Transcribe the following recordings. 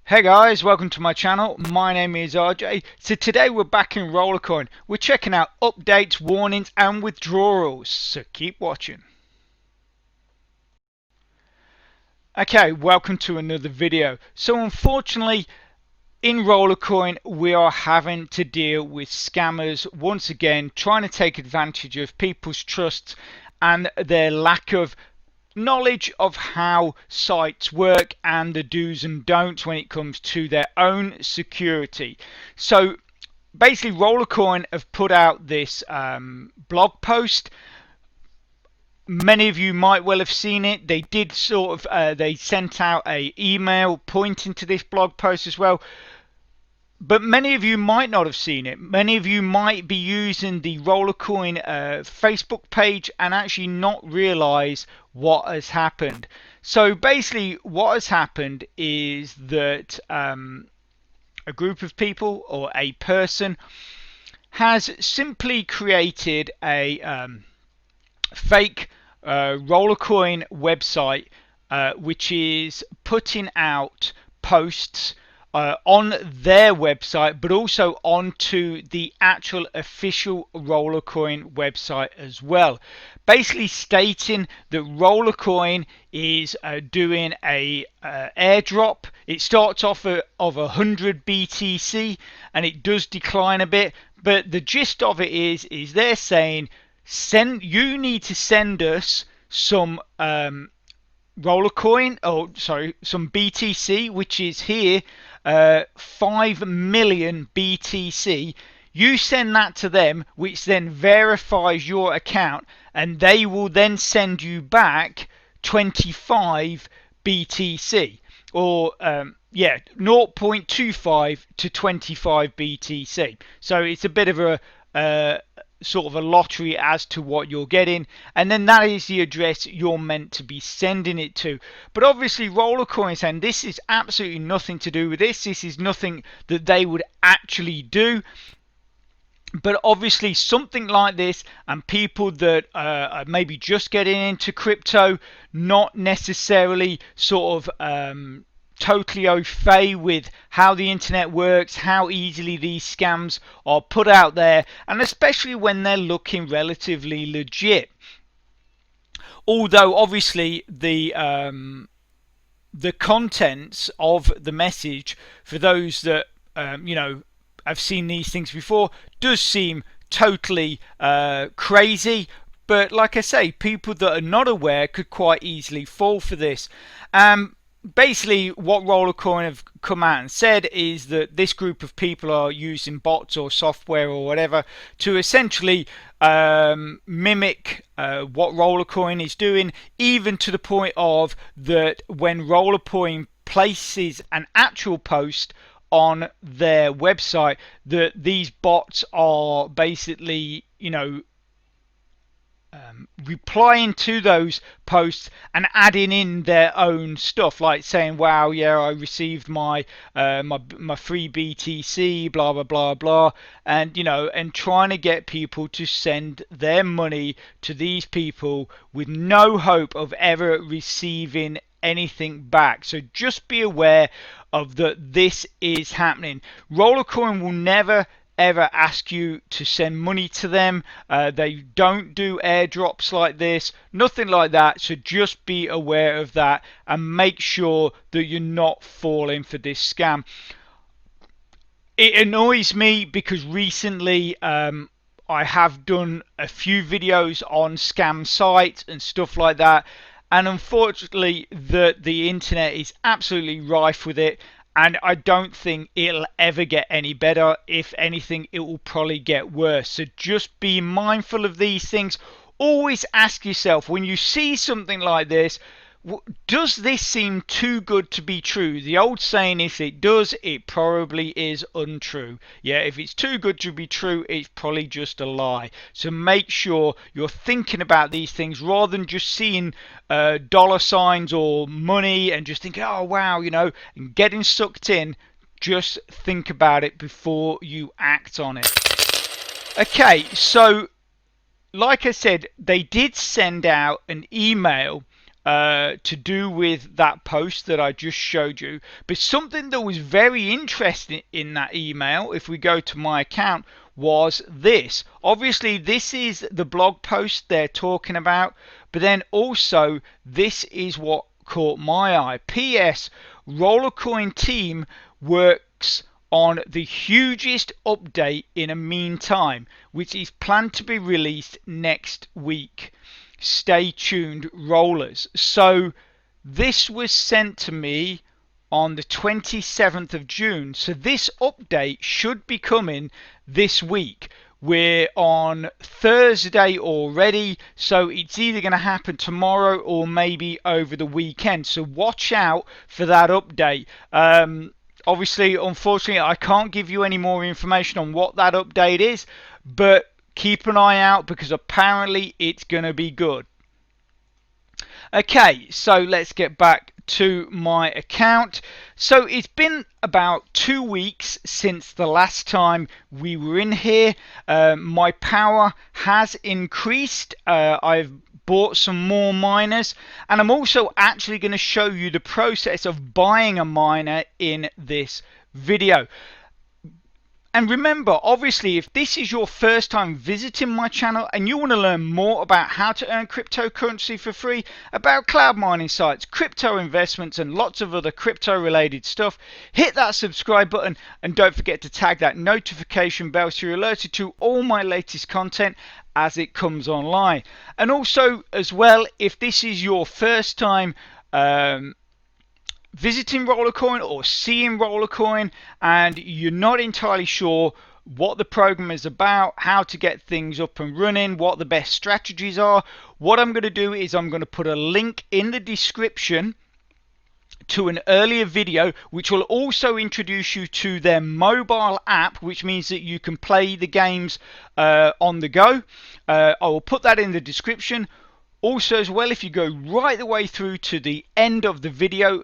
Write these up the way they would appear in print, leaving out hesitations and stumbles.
Hey guys, welcome to my channel. My name is RJ. So today we're back in Rollercoin. We're checking out updates, warnings and withdrawals. So keep watching. Okay, welcome to another video. So unfortunately in Rollercoin we are having to deal with scammers once again, trying to take advantage of people's trust and their lack of knowledge of how sites work and the do's and don'ts when it comes to their own security. So basically Rollercoin have put out this blog post. Many of you might well have seen it. They did they sent out a email pointing to this blog post as well. But many of you might not have seen it. Many of you might be using the Rollercoin Facebook page and actually not realize what has happened. So basically what has happened is that a group of people or a person has simply created a fake Rollercoin website which is putting out posts on their website, but also onto the actual official Rollercoin website as well. Basically stating that Rollercoin is doing a airdrop. It starts off of 100 BTC and it does decline a bit, but the gist of it is they're saying you need to send us some Rollercoin, some BTC, which is here 5 million BTC. You send that to them, which then verifies your account, and they will then send you back 25 BTC, or 0.25 to 25 BTC. So it's a bit of a sort of a lottery as to what you're getting, and then that is the address you're meant to be sending it to. But obviously Rollercoin is saying this is absolutely nothing to do with this. This is nothing that they would actually do. But obviously something like this, and people that are maybe just getting into crypto, not necessarily sort of totally au fait with how the internet works, how easily these scams are put out there, and especially when they're looking relatively legit. Although obviously the contents of the message, for those that you know, I've seen these things before, does seem totally crazy. But like I say, people that are not aware could quite easily fall for this. Basically what Rollercoin have come out and said is that this group of people are using bots or software or whatever to essentially mimic what Rollercoin is doing, even to the point of that when Rollercoin places an actual post on their website, that these bots are basically, you know, replying to those posts and adding in their own stuff, like saying, wow, yeah, I received my my free BTC, blah blah blah blah, and you know, and trying to get people to send their money to these people with no hope of ever receiving anything back. So just be aware of that this is happening. Rollercoin will never ever ask you to send money to them. They don't do airdrops like this, nothing like that. So just be aware of that and make sure that you're not falling for this scam. It annoys me because recently I have done a few videos on scam sites and stuff like that, and unfortunately the internet is absolutely rife with it. And I don't think it'll ever get any better. If anything, it will probably get worse. So just be mindful of these things. Always ask yourself, when you see something like this, does this seem too good to be true? The old saying, if it does, it probably is untrue. Yeah, if it's too good to be true, it's probably just a lie. So make sure you're thinking about these things rather than just seeing dollar signs or money and just thinking, oh wow, you know, and getting sucked in. Just think about it before you act on it. Okay, so like I said, they did send out an email to do with that post that I just showed you. But something that was very interesting in that email, if we go to my account, was this. Obviously, this is the blog post they're talking about, but then also this is what caught my eye. P.S. Rollercoin team works on the hugest update in a meantime, which is planned to be released next week. Stay tuned, rollers. So this was sent to me on the 27th of June. So this update should be coming this week. We're on Thursday already, so it's either going to happen tomorrow or maybe over the weekend. So watch out for that update. Obviously, unfortunately, I can't give you any more information on what that update is, but keep an eye out because apparently it's going to be good. Okay, so let's get back to my account. So it's been about 2 weeks since the last time we were in here. My power has increased. I've bought some more miners, and I'm also actually going to show you the process of buying a miner in this video. And remember, obviously, if this is your first time visiting my channel and you want to learn more about how to earn cryptocurrency for free, about cloud mining sites, crypto investments, and lots of other crypto related stuff, hit that subscribe button and don't forget to tag that notification bell so you're alerted to all my latest content as it comes online. And also, as well, if this is your first time visiting Rollercoin or seeing Rollercoin and you're not entirely sure what the program is about, how to get things up and running, what the best strategies are, what I'm going to do is I'm going to put a link in the description to an earlier video which will also introduce you to their mobile app, which means that you can play the games on the go. I will put that in the description. Also, as well, if you go right the way through to the end of the video,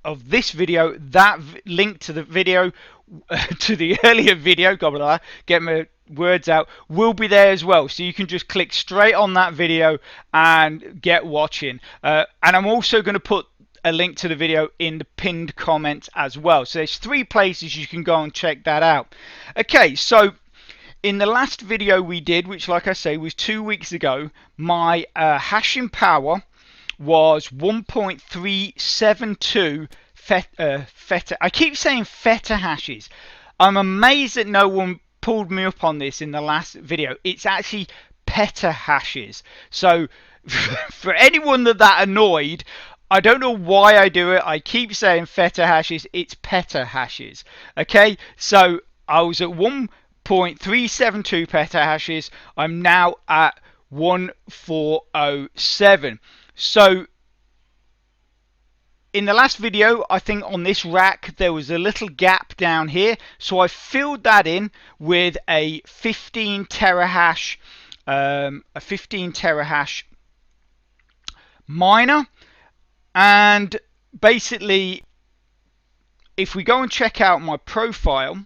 of this video, that link to the video, to the earlier video, get my words out, will be there as well. So you can just click straight on that video and get watching. And I'm also going to put a link to the video in the pinned comment as well. So there's 3 places you can go and check that out. Okay, so in the last video we did, which like I say was 2 weeks ago, my hashing power was 1.372 feta. I keep saying feta hashes. I'm amazed that no one pulled me up on this in the last video. It's actually petahashes. So for anyone that annoyed, I don't know why I do it. I keep saying feta hashes. It's petahashes. Okay, so I was at 1.372 petahashes. I'm now at 1407. So in the last video, I think on this rack there was a little gap down here, so I filled that in with a 15 terahash miner. And basically, if we go and check out my profile,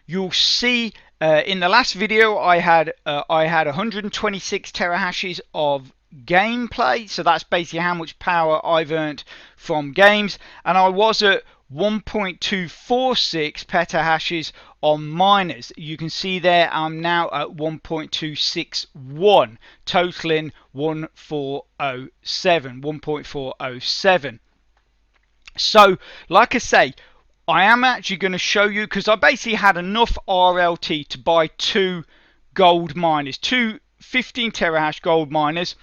you'll see in the last video I had 126 terahashes of gameplay. So that's basically how much power I've earned from games, and I was at 1.246 petahashes on miners. You can see there I'm now at 1.261, totaling 1.407. So like I say, I am actually going to show you, because I basically had enough RLT to buy 2 gold miners, 2 15 terahash gold miners.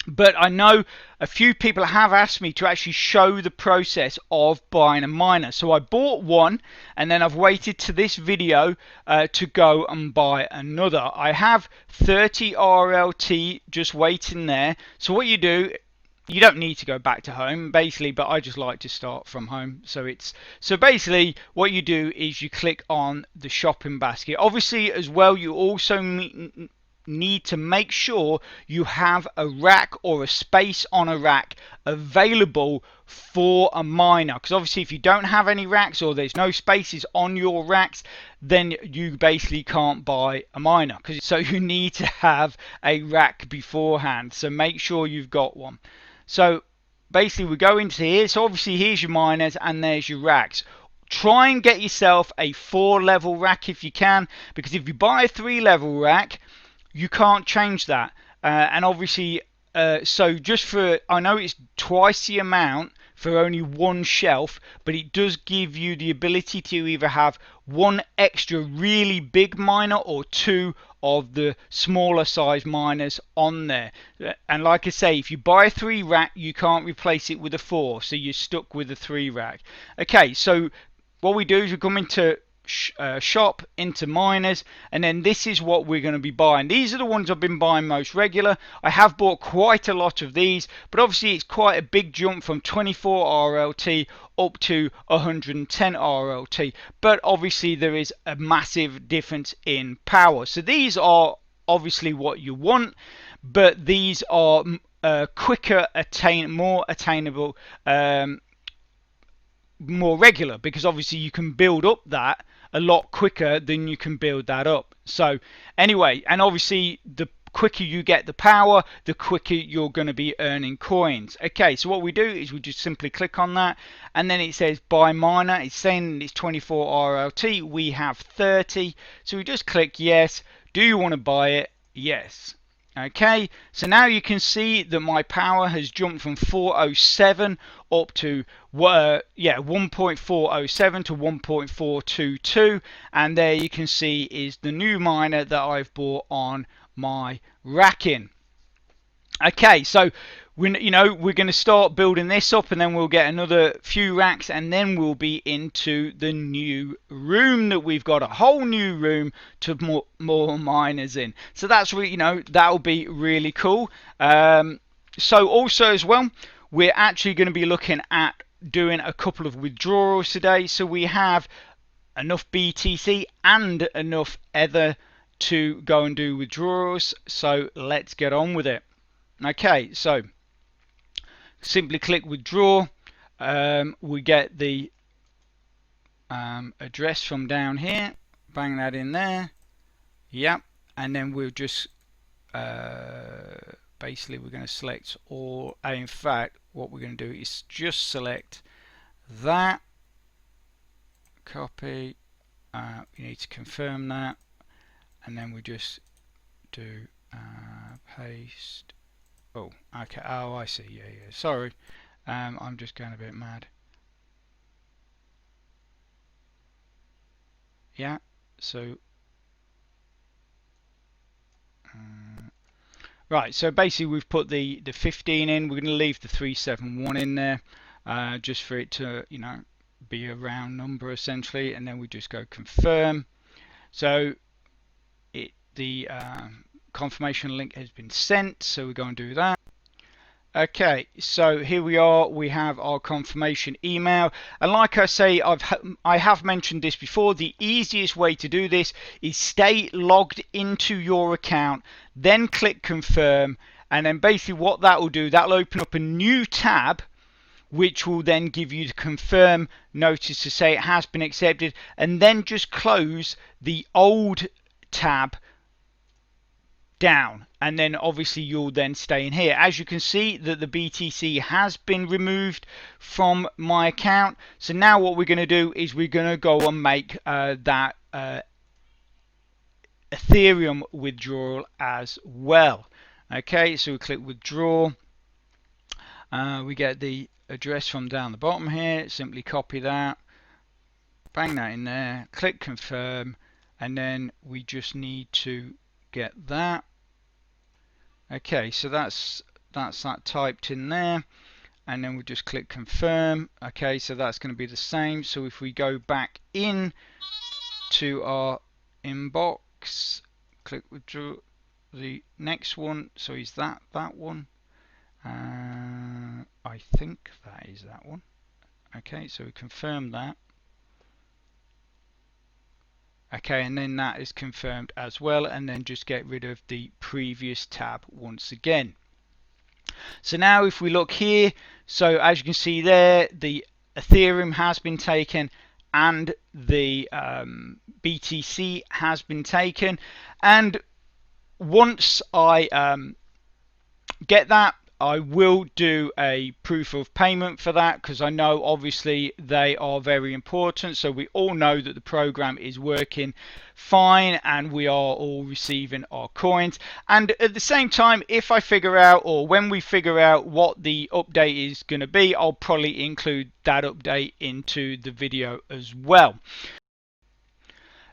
But I know a few people have asked me to actually show the process of buying a miner. So I bought one, and then I've waited to this video to go and buy another. I have 30 RLT just waiting there. So what you do, you don't need to go back to home basically, but I just like to start from home. So basically what you do is you click on the shopping basket. Obviously as well, you also need to make sure you have a rack or a space on a rack available for a miner, because obviously if you don't have any racks or there's no spaces on your racks, then you basically can't buy a miner. So you need to have a rack beforehand, so make sure you've got one. So basically we go into here, so obviously here's your miners and there's your racks. Try and get yourself a 4-level rack if you can, because if you buy a 3-level rack, you can't change that. And obviously, so just for, I know it's twice the amount for only one shelf, but it does give you the ability to either have one extra really big miner or 2 of the smaller size miners on there. And like I say, if you buy a 3 rack, you can't replace it with a 4, so you're stuck with a 3 rack. Okay, so what we do is we come into shop, into miners, and then this is what we're going to be buying. These are the ones I've been buying most regular. I have bought quite a lot of these, but obviously it's quite a big jump from 24 RLT up to 110 RLT, but obviously there is a massive difference in power. So these are obviously what you want, but these are quicker, more attainable, more regular, because obviously you can build up that a lot quicker than you can build that up. So anyway, and obviously the quicker you get the power, the quicker you're going to be earning coins. Okay, so what we do is we just simply click on that, and then it says buy miner. It's saying it's 24 RLT, we have 30, so we just click yes. Do you want to buy it? Yes. Okay, so now you can see that my power has jumped from 407 up to 1.407 to 1.422, and there you can see is the new miner that I've bought on my racking. Okay, so we're going to start building this up, and then we'll get another few racks, and then we'll be into the new room that we've got, a whole new room to more miners in. So that's really, that'll be really cool. So also as well, we're actually going to be looking at doing a couple of withdrawals today. So we have enough BTC and enough Ether to go and do withdrawals. So let's get on with it. Okay, so simply click withdraw. We get the address from down here, bang that in there, yep, and then we'll just basically we're going to select all. In fact, what we're going to do is just select that, copy, you need to confirm that, and then we just do paste. Oh, okay. Oh, I see. Yeah. Sorry, I'm just going a bit mad. Yeah. So, right. So basically, we've put the 15 in. We're going to leave the 371 in there, just for it to, be a round number essentially, and then we just go confirm. So, the confirmation link has been sent, so we're going to do that. Okay, so here we are, we have our confirmation email, and like I say, I have mentioned this before, the easiest way to do this is stay logged into your account, then click confirm, and then basically what that will do, that will open up a new tab which will then give you the confirm notice to say it has been accepted, and then just close the old tab down, and then obviously you'll then stay in here. As you can see that the BTC has been removed from my account, so now what we're going to do is we're going to go and make that Aetherium withdrawal as well. Okay, so we click withdraw, we get the address from down the bottom here, simply copy that, bang that in there, click confirm, and then we just need to get that. Okay, so that's that typed in there, and then we just click confirm. Okay, so that's going to be the same. So if we go back in to our inbox, click withdraw the next one. So is that one? I think that is that one. Okay, so we confirm that. Okay, and then that is confirmed as well, and then just get rid of the previous tab once again. So now if we look here, so as you can see there, the Ethereum has been taken and the BTC has been taken, and once I get that, I will do a proof of payment for that, because I know obviously they are very important. So we all know that the program is working fine and we are all receiving our coins. And at the same time, if I figure out, or when we figure out what the update is going to be, I'll probably include that update into the video as well.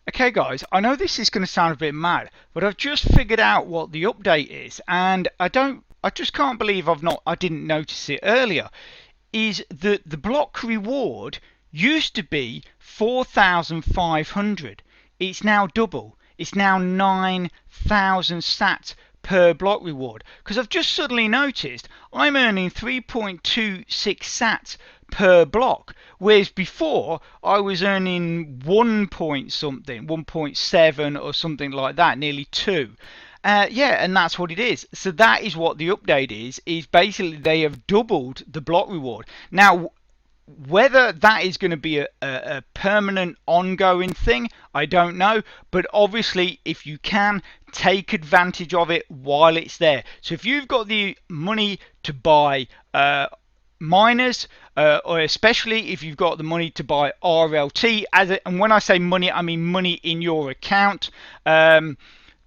Okay guys, I know this is going to sound a bit mad, but I've just figured out what the update is, and I just can't believe I didn't notice it earlier. Is that the block reward used to be 4,500. It's now double. It's now 9,000 sats per block reward. Because I've just suddenly noticed I'm earning 3.26 sats per block, whereas before I was earning 1 point something, 1.7 or something like that, nearly 2. Yeah, and that's what it is. So that is what the update is basically they have doubled the block reward. Now, whether that is going to be a permanent ongoing thing, I don't know, but obviously if you can, take advantage of it while it's there. So if you've got the money to buy miners, or especially if you've got the money to buy RLT, and when I say money, I mean money in your account,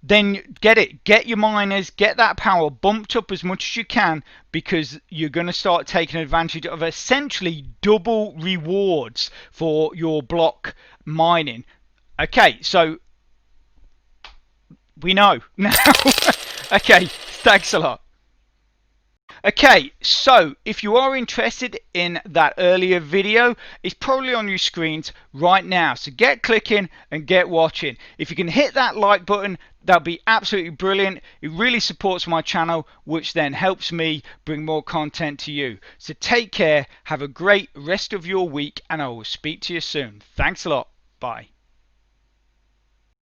then get your miners, get that power bumped up as much as you can, because you're going to start taking advantage of essentially double rewards for your block mining. Okay, so we know now. Okay, thanks a lot. Okay, so if you are interested in that earlier video, it's probably on your screens right now. So get clicking and get watching. If you can hit that like button, that'll be absolutely brilliant. It really supports my channel, which then helps me bring more content to you. So take care, have a great rest of your week, and I will speak to you soon. Thanks a lot. Bye.